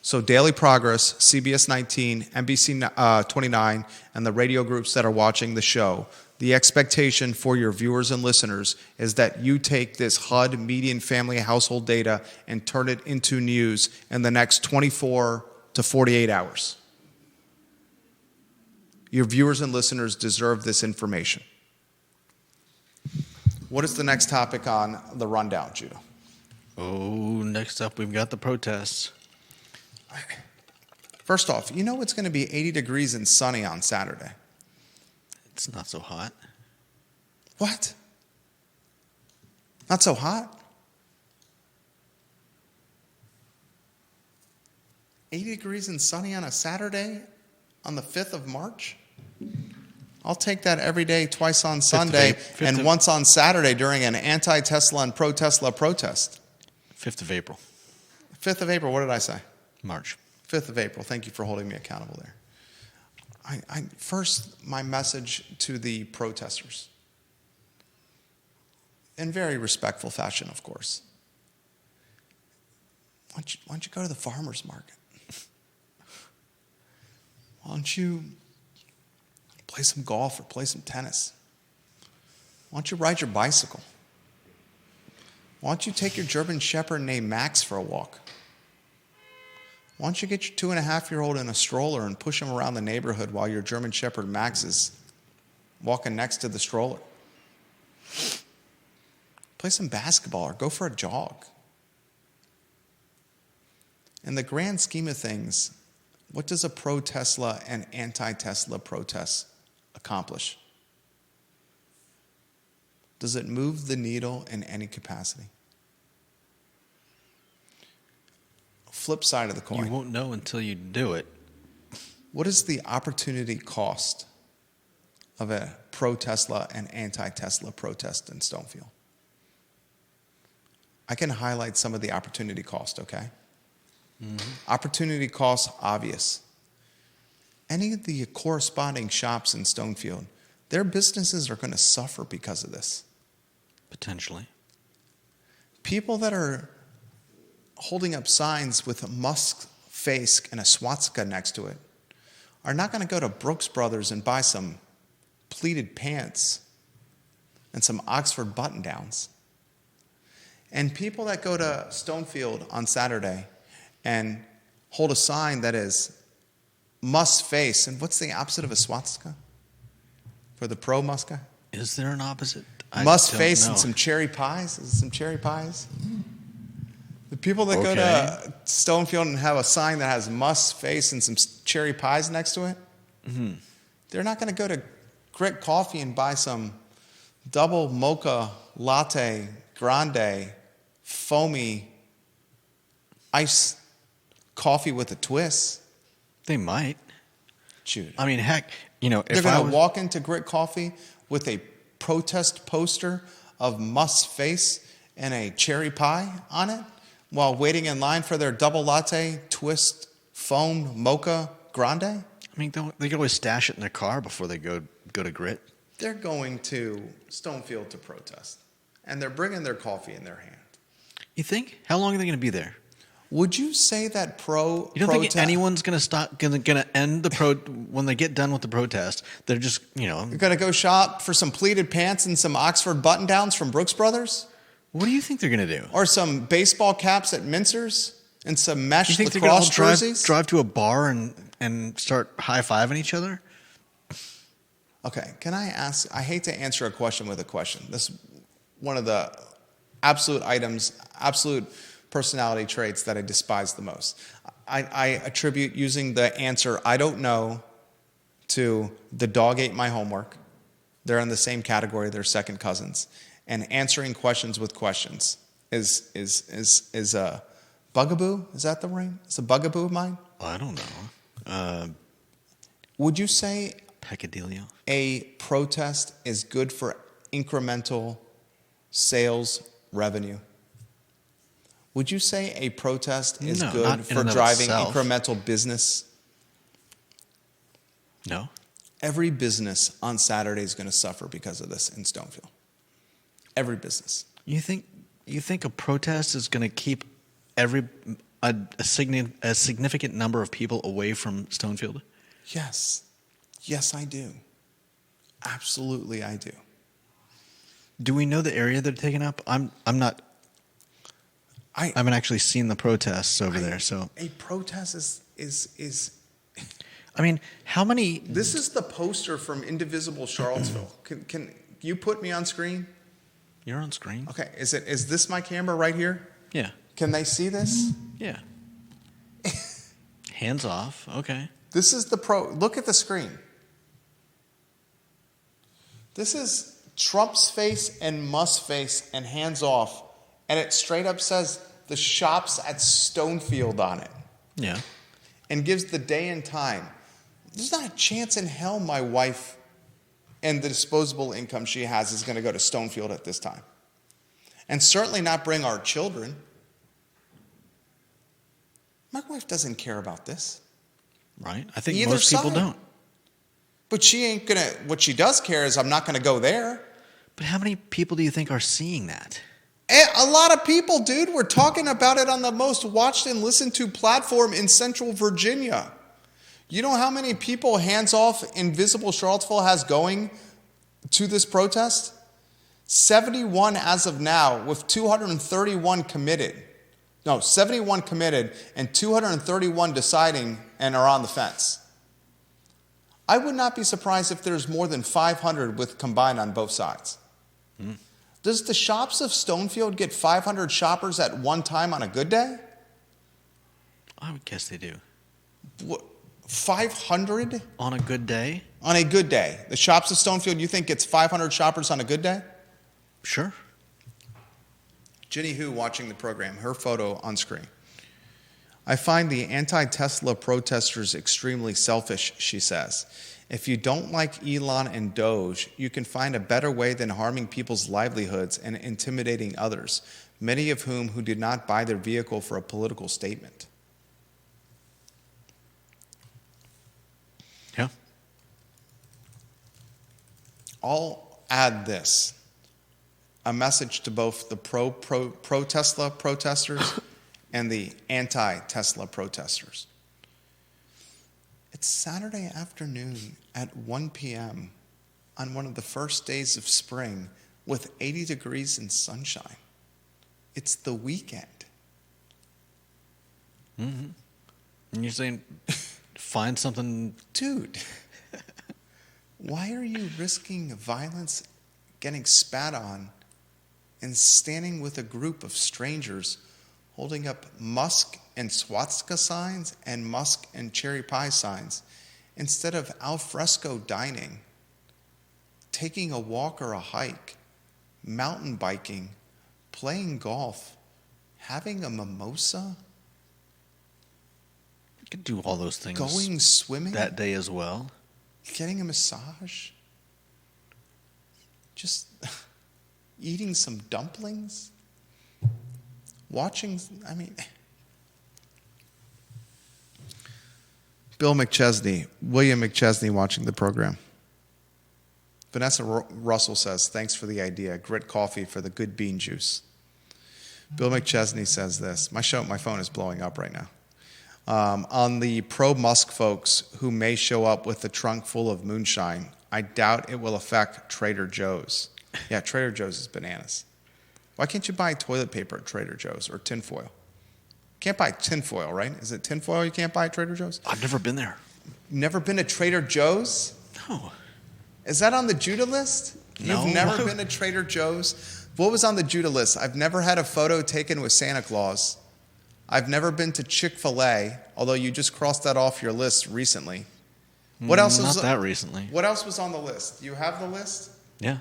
So Daily Progress, CBS 19, NBC 29, and the radio groups that are watching the show, the expectation for your viewers and listeners is that you take this HUD median family household data and turn it into news in the next 24 to 48 hours. Your viewers and listeners deserve this information. What is the next topic on the rundown, Judah? Oh, next up we've got the protests. First off, you know it's going to be 80 degrees and sunny on Saturday. It's not so hot. What? Not so hot? 80 degrees and sunny on a Saturday on the 5th of March? I'll take that every day, twice on Sunday, and once on Saturday during an anti-Tesla and pro-Tesla protest. 5th of April. 5th of April, what did I say? March. 5th of April. Thank you for holding me accountable there. First, my message to the protesters, in very respectful fashion, of course. Why don't you go to the farmer's market? Why don't you play some golf or play some tennis? Why don't you ride your bicycle? Why don't you take your German Shepherd named Max for a walk? Why don't you get your 2.5-year-old in a stroller and push him around the neighborhood while your German Shepherd Max is walking next to the stroller? Play some basketball or go for a jog. In the grand scheme of things, what does a pro-Tesla and anti-Tesla protest accomplish? Does it move the needle in any capacity? Flip side of the coin. You won't know until you do it. What is the opportunity cost of a pro-Tesla and anti-Tesla protest in Stonefield? I can highlight some of the opportunity cost, okay? Opportunity cost, obvious. Any of the corresponding shops in Stonefield, their businesses are going to suffer because of this. Potentially. People that are holding up signs with a Musk face and a swastika next to it are not going to go to Brooks Brothers and buy some pleated pants and some Oxford button-downs. And people that go to Stonefield on Saturday and hold a sign that is Musk face, and what's the opposite of a swastika for the pro-Musk guy? Is there an opposite? Musk face and some cherry pies? Is it some cherry pies? The people that go to Stonefield and have a sign that has Musk face and some cherry pies next to it, they're not going to go to Grit Coffee and buy some double mocha latte grande foamy iced coffee with a twist. They might. Jude. I mean, heck, you know, They're going to walk into Grit Coffee with a protest poster of Musk's face and a cherry pie on it while waiting in line for their double latte twist foam mocha grande. I mean, they can always stash it in their car before they go to Grit. They're going to Stonefield to protest, and they're bringing their coffee in their hand. You think? How long are they going to be there? Would you say that You don't think anyone's going to stop? Going to end the when they get done with the protest? They're just, you know. You're going to go shop for some pleated pants and some Oxford button-downs from Brooks Brothers? What do you think they're going to do? Or some baseball caps at Mincer's and some mesh You think they're lacrosse going to jerseys? drive to a bar and start high-fiving each other? Okay, can I ask? I hate to answer a question with a question. This is one of the absolute personality traits that I despise the most. I attribute using the answer, I don't know, to the dog ate my homework. They're in the same category, they're second cousins. And answering questions with questions is a bugaboo? Is that the right? It's a bugaboo of mine? I don't know. Would you say Peccadillo? A protest is good for incremental sales revenue? Would you say a protest is good for driving incremental business? No. Every business on Saturday is going to suffer because of this in Stonefield. Every business. You think a protest is going to keep a significant number of people away from Stonefield? Yes. Yes, I do. Absolutely, I do. Do we know the area they're taking up? I'm not. I haven't actually seen the protests over there. So a protest is. I mean, how many? This is the poster from Indivisible Charlottesville. Can you put me on screen? You're on screen. Okay. Is this my camera right here? Yeah. Can they see this? Yeah. Hands off. Okay. This is look at the screen. This is Trump's face and Musk's face and hands off. And it straight up says the shops at Stonefield on it. Yeah. And gives the day and time. There's not a chance in hell my wife and the disposable income she has is going to go to Stonefield at this time. And certainly not bring our children. My wife doesn't care about this. Right. I think most people don't. But she ain't going to, what she does care is I'm not going to go there. But how many people do you think are seeing that? A lot of people, dude. We're talking about it on the most watched and listened to platform in Central Virginia. You know how many people Hands Off Invisible Charlottesville has going to this protest? 71 as of now, with 231 committed. No, 71 committed and 231 deciding and are on the fence. I would not be surprised if there's more than 500 with combined on both sides. Does the shops of Stonefield get 500 shoppers at one time on a good day? I would guess they do. What, 500? On a good day? On a good day. The shops of Stonefield, you think gets 500 shoppers on a good day? Sure. Jenny Hu watching the program, her photo on screen. I find the anti-Tesla protesters extremely selfish, she says. If you don't like Elon and Doge, you can find a better way than harming people's livelihoods and intimidating others, many of whom who did not buy their vehicle for a political statement. Yeah. I'll add this. A message to both the pro-Tesla protesters and the anti-Tesla protesters. It's Saturday afternoon at 1 p.m. on one of the first days of spring with 80 degrees and sunshine. It's the weekend. Mm-hmm. And you're saying find something... Dude, why are you risking violence, getting spat on, and standing with a group of strangers holding up Musk and swastika signs and Musk and cherry pie signs instead of al fresco dining, taking a walk or a hike, mountain biking, playing golf, having a mimosa? You could do all those things. Going swimming? That day as well. Getting a massage? Just eating some dumplings? Watching, Bill McChesney, William McChesney watching the program. Vanessa Russell says, thanks for the idea. Grit coffee for the good bean juice. Bill McChesney says this. My phone is blowing up right now. On the pro-Musk folks who may show up with a trunk full of moonshine, I doubt it will affect Trader Joe's. Yeah, Trader Joe's is bananas. Why can't you buy toilet paper at Trader Joe's or tinfoil? Can't buy tinfoil, right? Is it tinfoil you can't buy at Trader Joe's? I've never been there. Never been to Trader Joe's? No. Is that on the Judah list? No. You've never been to Trader Joe's? What was on the Judah list? I've never had a photo taken with Santa Claus. I've never been to Chick-fil-A, although you just crossed that off your list recently. What else? Not that recently. What else was on the list? Do you have the list? Yeah.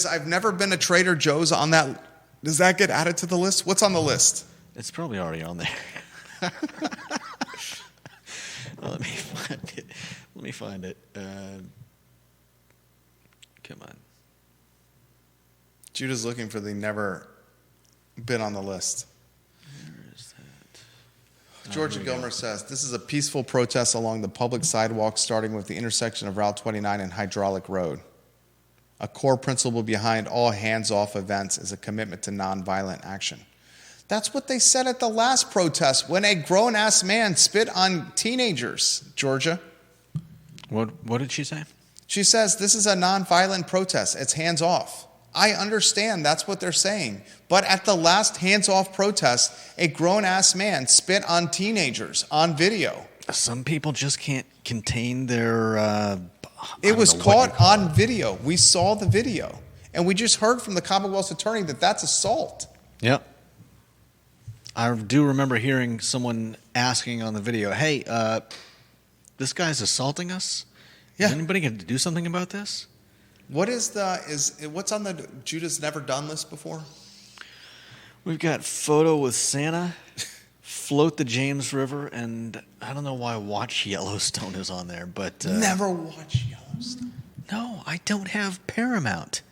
I've never been to Trader Joe's on that. Does that get added to the list? What's on the list? It's probably already on there. Well, let me find it. Come on. Judah's looking for the never been on the list. Where is that? Georgia Gilmer says, this is a peaceful protest along the public sidewalk starting with the intersection of Route 29 and Hydraulic Road. A core principle behind all hands-off events is a commitment to nonviolent action. That's what they said at the last protest when a grown-ass man spit on teenagers, Georgia. What did she say? She says, this is a nonviolent protest. It's hands-off. I understand that's what they're saying. But at the last hands-off protest, a grown-ass man spit on teenagers on video. Some people just can't contain their... It was caught on video. We saw the video. And we just heard from the Commonwealth's attorney that that's assault. Yep. I do remember hearing someone asking on the video, hey, this guy's assaulting us? Yeah. Is anybody going to do something about this? What's on the Judah's Never Done list before? We've got photo with Santa, float the James River, and I don't know why Watch Yellowstone is on there, but... Never watch Yellowstone. No, I don't have Paramount.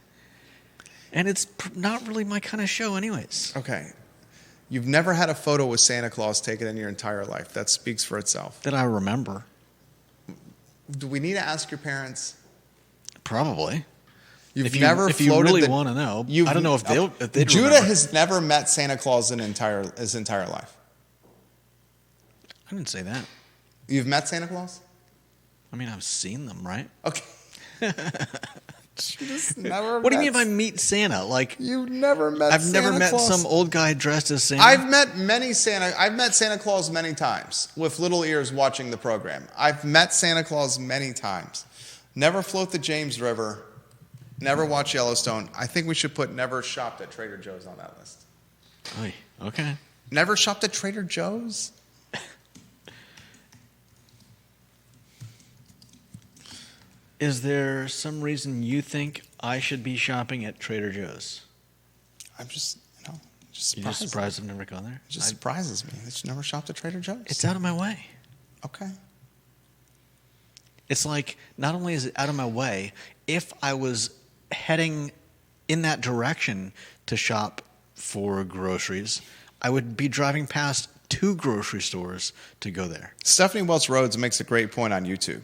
And it's not really my kind of show anyways. Okay. You've never had a photo with Santa Claus taken in your entire life. That speaks for itself. That I remember. Do we need to ask your parents? Probably. If you really want to know, I don't know if they'd Judah remember. has never met Santa Claus in his entire life. I didn't say that. You've met Santa Claus? I mean, I've seen them, right? Okay. Judah's never What do you mean if I meet Santa? Like, you've never met I've Santa never met Claus? some old guy dressed as Santa. I've met Santa Claus many times with little ears watching the program. I've met Santa Claus many times. Never float the James River. Never watch Yellowstone. I think we should put never shopped at Trader Joe's on that list. Oy, okay. Never shopped at Trader Joe's? Is there some reason you think I should be shopping at Trader Joe's? I'm just, You're just surprised I've never gone there? It just surprises me that you never shopped at Trader Joe's. It's out of my way. Okay. It's like, not only is it out of my way, if I was heading in that direction to shop for groceries, I would be driving past 2 grocery stores to go there. Stephanie Welch Rhodes makes a great point on YouTube.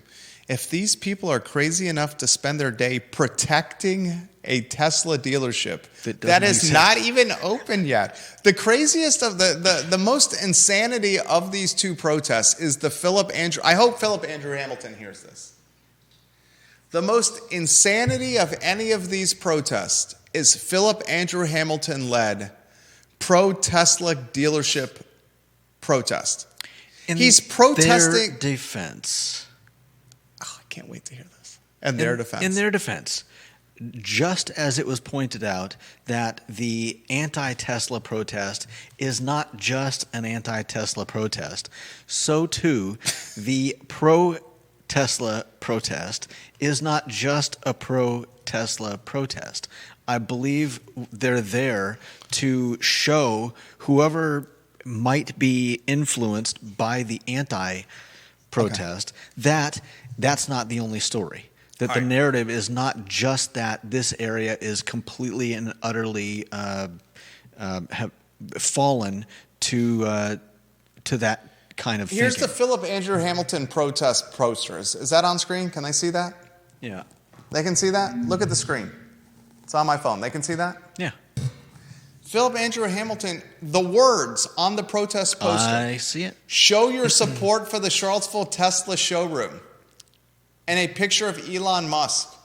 If these people are crazy enough to spend their day protecting a Tesla dealership that is not even open yet, the craziest of the most insanity of these 2 protests is the Philip Andrew. I hope Philip Andrew Hamilton hears this. The most insanity of any of these protests is Philip Andrew Hamilton-led pro-Tesla dealership protest. He's protesting their defense. Oh, I can't wait to hear this. And their defense. In their defense, just as it was pointed out that the anti-Tesla protest is not just an anti-Tesla protest, so too the pro-Tesla protest is not just a pro-Tesla protest. I believe they're there to show whoever might be influenced by the anti-protest that that's not the only story. That the narrative is not just that this area is completely and utterly have fallen to that kind of Here's thinking. the Philip Andrew Hamilton protest posters. Is that on screen? Can they see that? Yeah. They can see that? Look at the screen. It's on my phone. They can see that? Yeah. Philip Andrew Hamilton, the words on the protest poster. I see it. Show your support for the Charlottesville Tesla showroom. And a picture of Elon Musk.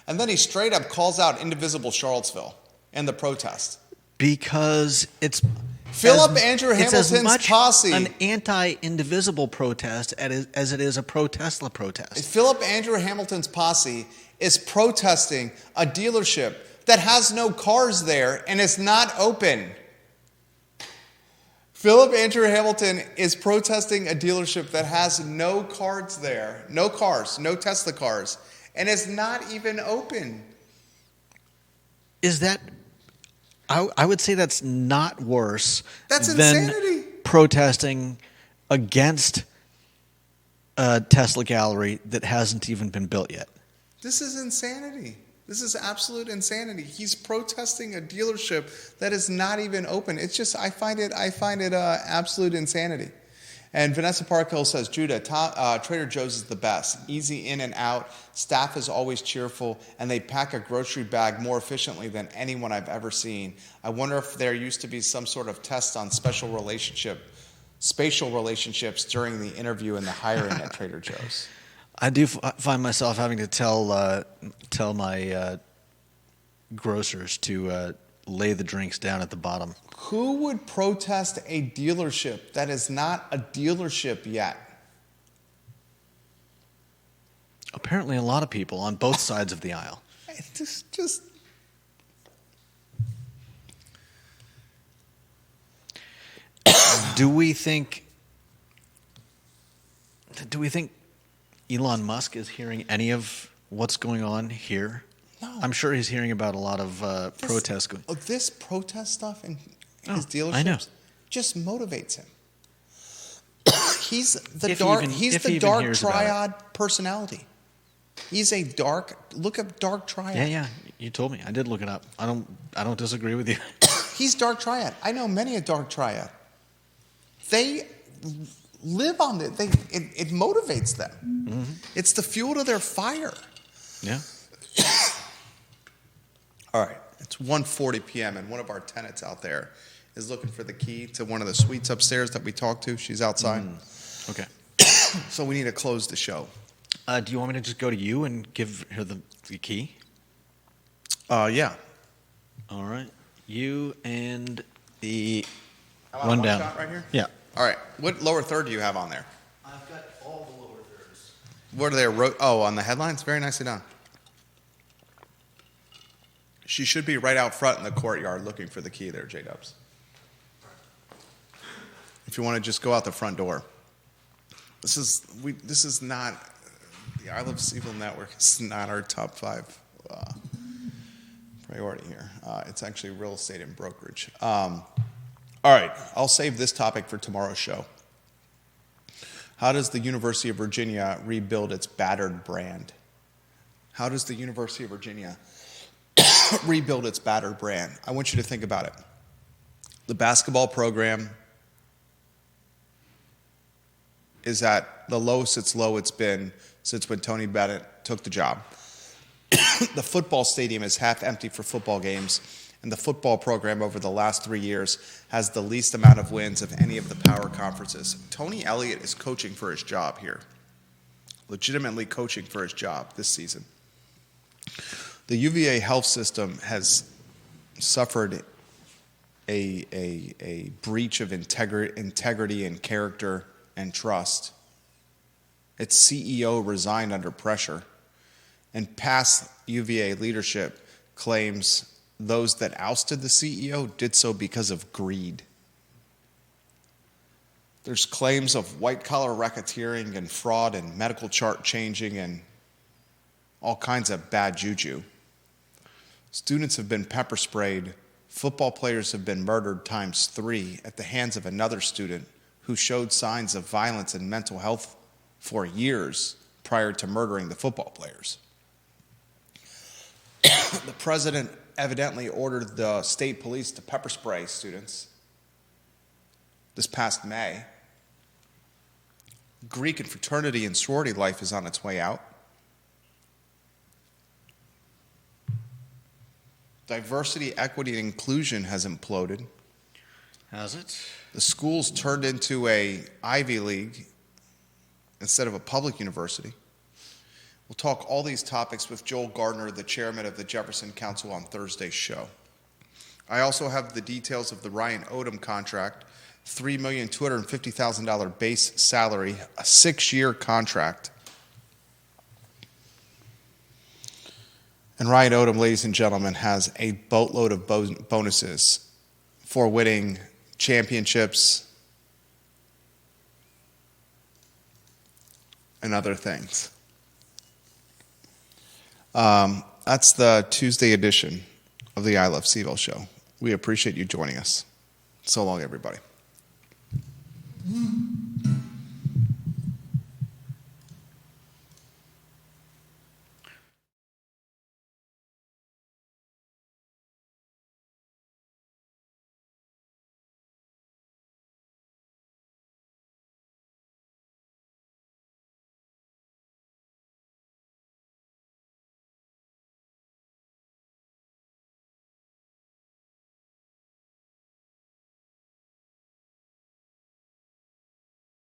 And then he straight up calls out Indivisible Charlottesville and the protest. Because it's Philip Andrew it's as Hamilton's much posse. an anti-indivisible protest as it is a pro-Tesla protest. Philip Andrew Hamilton's posse is protesting a dealership that has no cars there and is not open. Philip Andrew Hamilton is protesting a dealership that has no cars there, no cars, no Tesla cars, and is not even open. Is that... I would say that's not worse That's than insanity. protesting against a Tesla gallery that hasn't even been built yet. This is insanity. This is absolute insanity. He's protesting a dealership that is not even open. It's just, I find it absolute insanity. And Vanessa Parkhill says, Judah, Trader Joe's is the best. Easy in and out. Staff is always cheerful, and they pack a grocery bag more efficiently than anyone I've ever seen. I wonder if there used to be some sort of test on spatial relationships during the interview and the hiring at Trader Joe's. I do find myself having to tell my grocers to lay the drinks down at the bottom. Who would protest a dealership that is not a dealership yet? Apparently a lot of people on both sides of the aisle. Just Do we think Elon Musk is hearing any of what's going on here? No. I'm sure he's hearing about a lot of protests going. This protest stuff in his I know. dealerships just motivates him. He's the If he dark. even- He's if he the even dark hears about triad personality. He's a dark. Look up dark triad. Yeah, you told me. I did look it up. I don't disagree with you. He's dark triad. I know many a dark triad. They live on it. It motivates them. Mm-hmm. It's the fuel to their fire. Yeah. All right, it's 1:40 p.m. and one of our tenants out there is looking for the key to one of the suites upstairs that we talked to. She's outside. Okay. So we need to close the show. Do you want me to just go to you and give her the key? Yeah. All right. You and the How about rundown. one shot right here? Yeah. All right. What lower third do you have on there? I've got all the lower thirds. What are they? On the headlines? Very nicely done. She should be right out front in the courtyard looking for the key there, J-Dubs. If you want to just go out the front door. This is not the I Love CVille Network. It's not our top 5 priority here. It's actually real estate and brokerage. All right, I'll save this topic for tomorrow's show. How does the University of Virginia rebuild its battered brand? How does the University of Virginia rebuild its battered brand? I want you to think about it. The basketball program is at the lowest it's been since when Tony Bennett took the job. The football stadium is half empty for football games, and the football program over the last 3 years has the least amount of wins of any of the power conferences. Tony Elliott is coaching for his job here, legitimately coaching for his job this season. The UVA health system has suffered a breach of integrity and character and trust. Its CEO resigned under pressure, and past UVA leadership claims those that ousted the CEO did so because of greed. There's claims of white-collar racketeering and fraud and medical chart changing and all kinds of bad juju. Students have been pepper sprayed. Football players have been murdered times 3 at the hands of another student who showed signs of violence and mental health for years prior to murdering the football players. The president evidently ordered the state police to pepper spray students this past May. Greek and fraternity and sorority life is on its way out. Diversity, equity, and inclusion has imploded. Has it? The school's turned into a Ivy League instead of a public university. We'll talk all these topics with Joel Gardner, the chairman of the Jefferson Council, on Thursday's show. I also have the details of the Ryan Odom contract, $3,250,000 base salary, a 6-year contract. And Ryan Odom, ladies and gentlemen, has a boatload of bonuses for winning championships and other things. That's the Tuesday edition of the I Love CVille Show. We appreciate you joining us. So long, everybody.